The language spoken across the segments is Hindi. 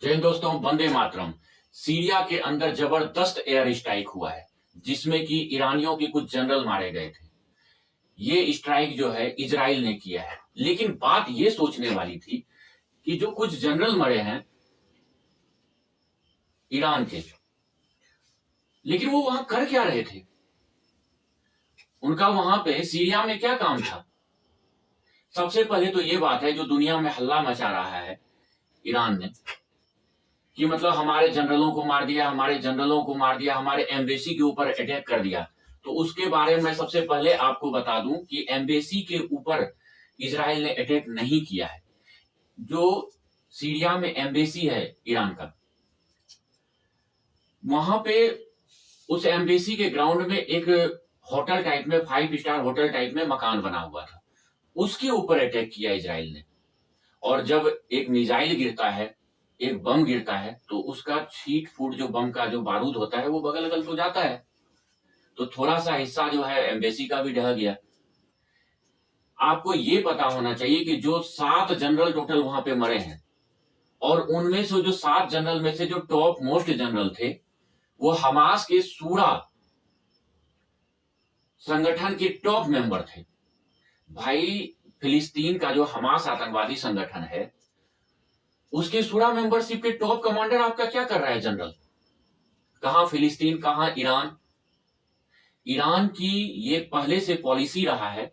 जय हिंद दोस्तों, वंदे मातरम। सीरिया के अंदर जबरदस्त एयर स्ट्राइक हुआ है जिसमें कि ईरानियों के कुछ जनरल मारे गए थे। ये स्ट्राइक जो है इजराइल ने किया है, लेकिन बात ये सोचने वाली थी कि जो कुछ जनरल मरे हैं ईरान के, लेकिन वो वहां कर क्या रहे थे? उनका वहां पे सीरिया में क्या काम था? सबसे पहले तो ये बात है जो दुनिया में हल्ला मचा रहा है ईरान ने, कि मतलब हमारे जनरलों को मार दिया, हमारे जनरलों को मार दिया, हमारे एम्बेसी के ऊपर अटैक कर दिया। तो उसके बारे में सबसे पहले आपको बता दूं कि एम्बेसी के ऊपर इजराइल ने अटैक नहीं किया है। जो सीरिया में एम्बेसी है ईरान का, वहां पे उस एम्बेसी के ग्राउंड में एक होटल टाइप में, 5 स्टार होटल टाइप में मकान बना हुआ था, उसके ऊपर अटैक किया इजराइल ने। और जब एक मिसाइल गिरता है, एक बम गिरता है, तो उसका छीट फूट, जो बम का जो बारूद होता है वो बगल अगल तो जाता है, तो थोड़ा सा हिस्सा जो है एम्बेसी का भी ढह गया। आपको ये पता होना चाहिए कि जो 7 जनरल टोटल वहां पे मरे हैं, और उनमें से जो 7 जनरल में से जो टॉप मोस्ट जनरल थे वो हमास के शूरा संगठन के टॉप मेंबर थे। भाई, फिलिस्तीन का जो हमास आतंकवादी संगठन है, उसके शूरा मेंबरशिप के टॉप कमांडर आपका क्या कर रहा है जनरल? कहां फिलिस्तीन, कहां ईरान? ईरान की ये पहले से पॉलिसी रहा है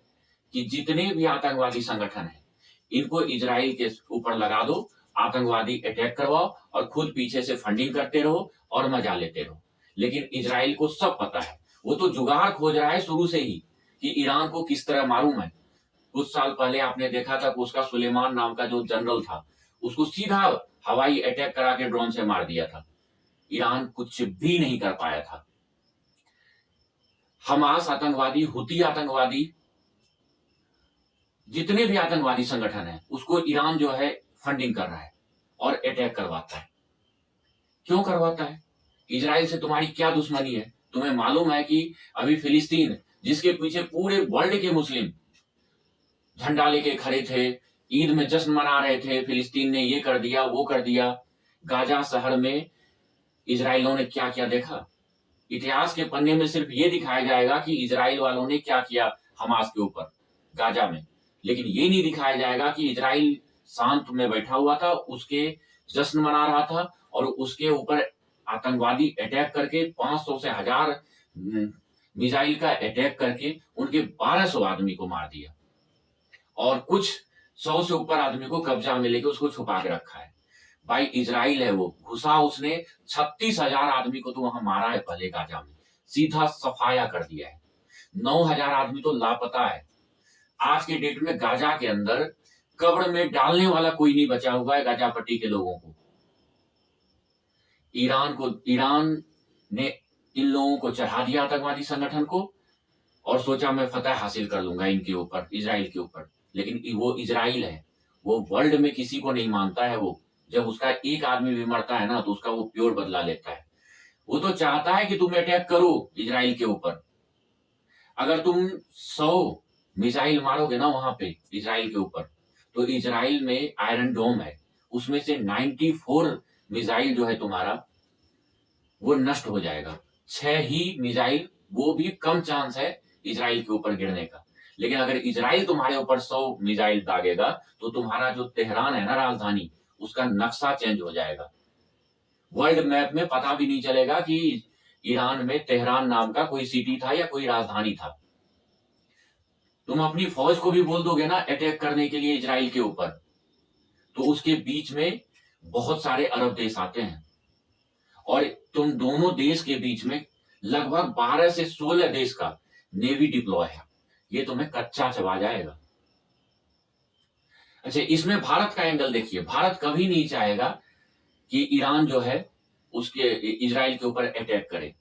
कि जितने भी आतंकवादी संगठन हैं इनको इजराइल के ऊपर लगा दो, आतंकवादी अटैक करवाओ और खुद पीछे से फंडिंग करते रहो और मजा लेते रहो। लेकिन इजराइल को सब पता है, वो तो जुगाड़ खोज रहा है शुरू से ही कि ईरान को किस तरह मारूं मैं। कुछ साल पहले आपने देखा था कि उसका सुलेमान नाम का जो जनरल था, उसको सीधा हवाई अटैक करा के ड्रोन से मार दिया था। ईरान कुछ भी नहीं कर पाया था। हमास आतंकवादी, हुती आतंकवादी, जितने भी आतंकवादी संगठन है, उसको ईरान जो है फंडिंग कर रहा है और अटैक करवाता है। क्यों करवाता है? इजराइल से तुम्हारी क्या दुश्मनी है? तुम्हें मालूम है कि अभी फिलिस्तीन, जिसके पीछे पूरे वर्ल्ड के मुस्लिम झंडा लेके खड़े थे, ईद में जश्न मना रहे थे, फिलिस्तीन ने ये कर दिया, वो कर दिया। गाजा शहर में इजराइलों ने क्या क्या देखा? इतिहास के पन्ने में सिर्फ ये दिखाया जाएगा कि इजराइल वालों ने क्या किया हमास के ऊपर गाजा में, लेकिन ये नहीं दिखाया जाएगा कि इजराइल शांत में बैठा हुआ था, उसके जश्न मना रहा था, और उसके ऊपर आतंकवादी अटैक करके 500 से 1000 मिसाइल का अटैक करके उनके 1200 आदमी को मार दिया, और कुछ 100 से ऊपर आदमी को कब्जा में लेके उसको छुपा के रखा है। भाई, इजराइल है वो घुसा, उसने 36,000 आदमी को तो वहां मारा है पहले गाजा में, सीधा सफाया कर दिया है। 9,000 आदमी तो लापता है। आज के डेट में गाजा के अंदर कब्र में डालने वाला कोई नहीं बचा हुआ है गाजा पट्टी के लोगों को। ईरान ने इन लोगों को चढ़ा दिया आतंकवादी संगठन को, और सोचा मैं फतह हासिल कर लूंगा इनके ऊपर, इजराइल के ऊपर। लेकिन वो इजराइल है, वो वर्ल्ड में किसी को नहीं मानता है। वो जब उसका एक आदमी भी मरता है ना, तो उसका वो प्योर बदला लेता है। वो तो चाहता है कि तुम अटैक करो इजराइल के ऊपर। अगर तुम 100 मिसाइल मारोगे ना वहां पे इजराइल के ऊपर, तो इजराइल में आयरन डोम है, उसमें से 94 मिसाइल जो है तुम्हारा वो नष्ट हो जाएगा। 6 ही मिसाइल, वो भी कम चांस है इजराइल के ऊपर गिरने का। लेकिन अगर इजराइल तुम्हारे ऊपर 100 मिसाइल दागेगा, तो तुम्हारा जो तेहरान है ना राजधानी, उसका नक्शा चेंज हो जाएगा। वर्ल्ड मैप में पता भी नहीं चलेगा कि ईरान में तेहरान नाम का कोई सिटी था या कोई राजधानी था। तुम अपनी फौज को भी बोल दोगे ना अटैक करने के लिए इजराइल के ऊपर, तो उसके बीच में बहुत सारे अरब देश आते हैं, और तुम दोनों देश के बीच में लगभग 12 से 16 देश का नेवी डिप्लॉय है। ये तुम्हें कच्चा चबा जाएगा। अच्छा, इसमें भारत का एंगल देखिए। भारत कभी नहीं चाहेगा कि ईरान जो है उसके इजराइल के ऊपर अटैक करे।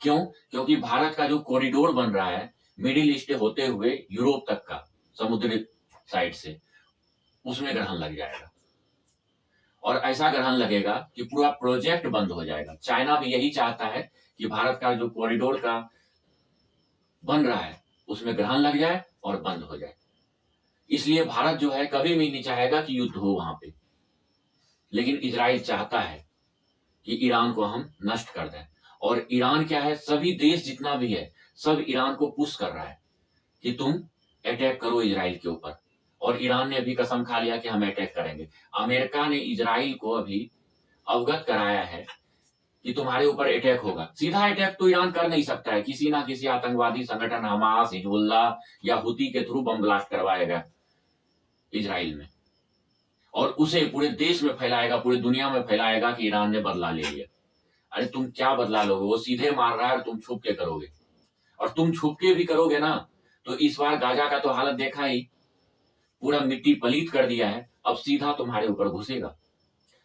क्यों? क्योंकि भारत का जो कॉरिडोर बन रहा है मिडिल ईस्ट होते हुए यूरोप तक का, समुद्री साइड से, उसमें ग्रहण लग जाएगा, और ऐसा ग्रहण लगेगा कि पूरा प्रोजेक्ट बंद हो जाएगा। चाइना भी यही चाहता है कि भारत का जो कॉरिडोर का बन रहा है उसमें ग्रहण लग जाए और बंद हो जाए। इसलिए भारत जो है कभी भी नहीं चाहेगा कि युद्ध हो वहां पे। लेकिन इजराइल चाहता है कि ईरान को हम नष्ट कर दें। और ईरान क्या है, सभी देश जितना भी है सब ईरान को पुश कर रहा है कि तुम अटैक करो इजराइल के ऊपर। और ईरान ने अभी कसम खा लिया कि हम अटैक करेंगे। अमेरिका ने इजराइल को अभी अवगत कराया है कि तुम्हारे ऊपर अटैक होगा। सीधा अटैक तो ईरान कर नहीं सकता है, किसी ना किसी आतंकवादी संगठन हमास, हिजबुल्लाह या हुती के थ्रू बम ब्लास्ट करवाएगा इजराइल में, और उसे पूरे देश में फैलाएगा, पूरी दुनिया में फैलाएगा कि ईरान ने बदला ले लिया। अरे तुम क्या बदला लोगे, वो सीधे मार रहा है और तुम छुप के करोगे। और तुम छुप के भी करोगे ना, तो इस बार गाजा का तो हालत देखा ही, पूरा मिट्टी पलीत कर दिया है। अब सीधा तुम्हारे ऊपर घुसेगा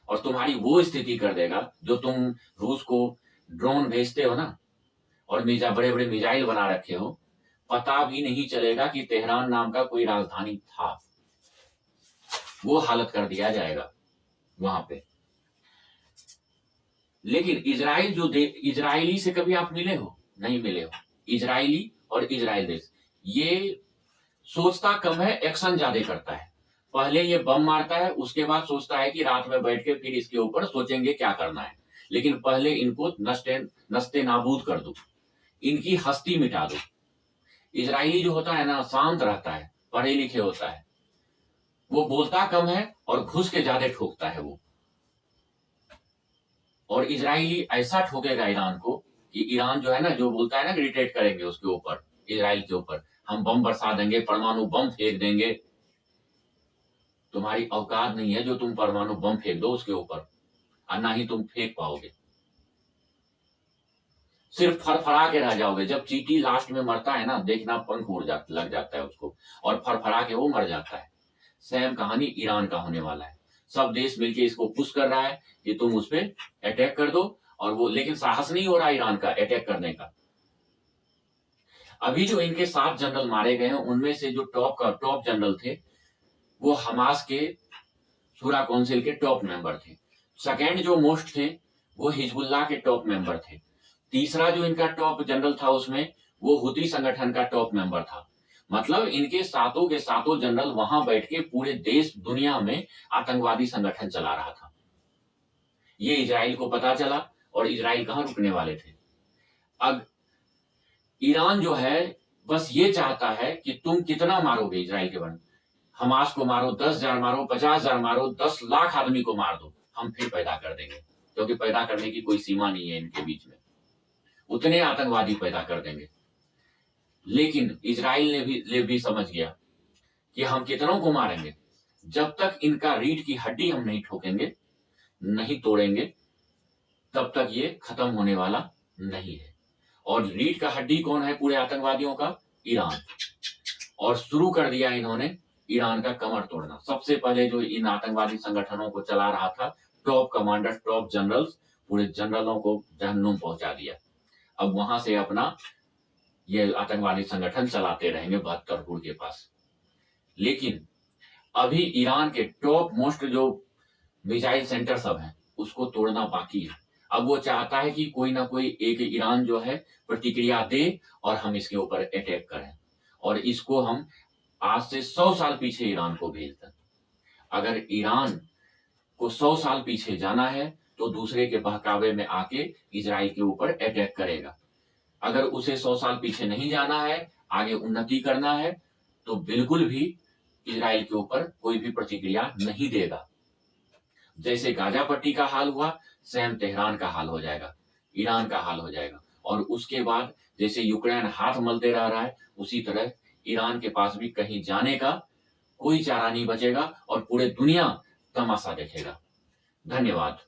और तुम्हारी वो स्थिति कर देगा जो तुम रूस को ड्रोन भेजते हो ना, और बड़े बड़े मिसाइल बना रखे हो, पता भी नहीं चलेगा कि तेहरान नाम का कोई राजधानी था। वो हालत कर दिया जाएगा वहां पे। लेकिन इजराइल इजरायली से कभी आप मिले हो? नहीं मिले हो। इजरायली और इजराइल देश ये सोचता कम है, एक्शन ज्यादा करता है। पहले ये बम मारता है, उसके बाद सोचता है कि रात में बैठ के फिर इसके ऊपर सोचेंगे क्या करना है। लेकिन पहले इनको नस्ते नाबूद कर दो, इनकी हस्ती मिटा दो। इजरायली जो होता है ना, शांत रहता है, पढ़े लिखे होता है, वो बोलता कम है और घुस के ज्यादा ठोकता है वो। और इजरायली ऐसा ठोकेगा ईरान को कि ईरान जो है ना, जो बोलता है ना इरिटेट करेंगे उसके ऊपर, इजराइल के ऊपर, हम बम बरसा देंगे, परमाणु बम फेंक देंगे। तुम्हारी औकात नहीं है जो तुम परमाणु बम फेंक दो उसके ऊपर, और ना ही तुम फेंक पाओगे, सिर्फ फरफरा के रह जाओगे। जब चींटी लास्ट में मरता है ना, देखना पंख लग जाता है उसको, और फरफरा के वो मर जाता है। सेम कहानी ईरान का होने वाला है। सब देश मिलके इसको पुश कर रहा है कि तुम उस पर अटैक कर दो, और वो, लेकिन साहस नहीं हो रहा ईरान का अटैक करने का। अभी जो इनके 7 जनरल मारे गए हैं, उनमें से जो टॉप जनरल थे, वो हमास के शूरा काउंसिल के टॉप मेंबर थे। सेकेंड जो मोस्ट थे, वो हिजबुल्लाह के टॉप मेंबर थे। तीसरा जो इनका टॉप जनरल था, उसमें वो हुती संगठन का टॉप मेंबर था। मतलब इनके सातों के सातों जनरल वहां बैठ के पूरे देश दुनिया में आतंकवादी संगठन चला रहा था। ये इजराइल को पता चला, और इजराइल कहां रुकने वाले थे। अब ईरान जो है बस ये चाहता है कि तुम कितना मारोगे इजराइल के बारे में। हमास को मारो, 10,000 मारो, 50,000 मारो, 10 लाख आदमी को मार दो, हम फिर पैदा कर देंगे। क्योंकि पैदा करने की कोई सीमा नहीं है इनके बीच में, उतने आतंकवादी पैदा कर देंगे। लेकिन इजराइल ने भी समझ गया कि हम कितनों को मारेंगे, जब तक इनका रीढ़ की हड्डी हम नहीं ठोकेंगे, नहीं तोड़ेंगे, तब तक ये खत्म होने वाला नहीं है। और रीढ़ का हड्डी कौन है पूरे आतंकवादियों का? ईरान। और शुरू कर दिया इन्होंने ईरान का कमर तोड़ना। सबसे पहले जो इन आतंकवादी संगठनों को चला रहा था, टॉप कमांडर, टॉप जनरल्स, पूरे जनरलों को जहन्नुम पहुंचा दिया। अब वहां से अपना ये आतंकवादी संगठन चलाते रहेंगे बहत्तरपुर के पास। लेकिन अभी ईरान के टॉप मोस्ट जो मिसाइल सेंटर सब हैं, उसको तोड़ना बाकी है। अब वो चाहता है कि कोई ना कोई एक ईरान जो है प्रतिक्रिया दे और हम इसके ऊपर अटैक करें, और इसको हम आज से 100 साल पीछे ईरान को भेज दें। अगर ईरान को 100 साल पीछे जाना है तो दूसरे के बहकावे में आके इजराइल के ऊपर अटैक करेगा। अगर उसे 100 साल पीछे नहीं जाना है, आगे उन्नति करना है, तो बिल्कुल भी इजराइल के ऊपर कोई भी प्रतिक्रिया नहीं देगा। जैसे गाजा पट्टी का हाल हुआ, सेम तेहरान का हाल हो जाएगा, ईरान का हाल हो जाएगा। और उसके बाद जैसे यूक्रेन हाथ मलते रह रहा है, उसी तरह ईरान के पास भी कहीं जाने का कोई चारा नहीं बचेगा, और पूरे दुनिया तमाशा देखेगा। धन्यवाद।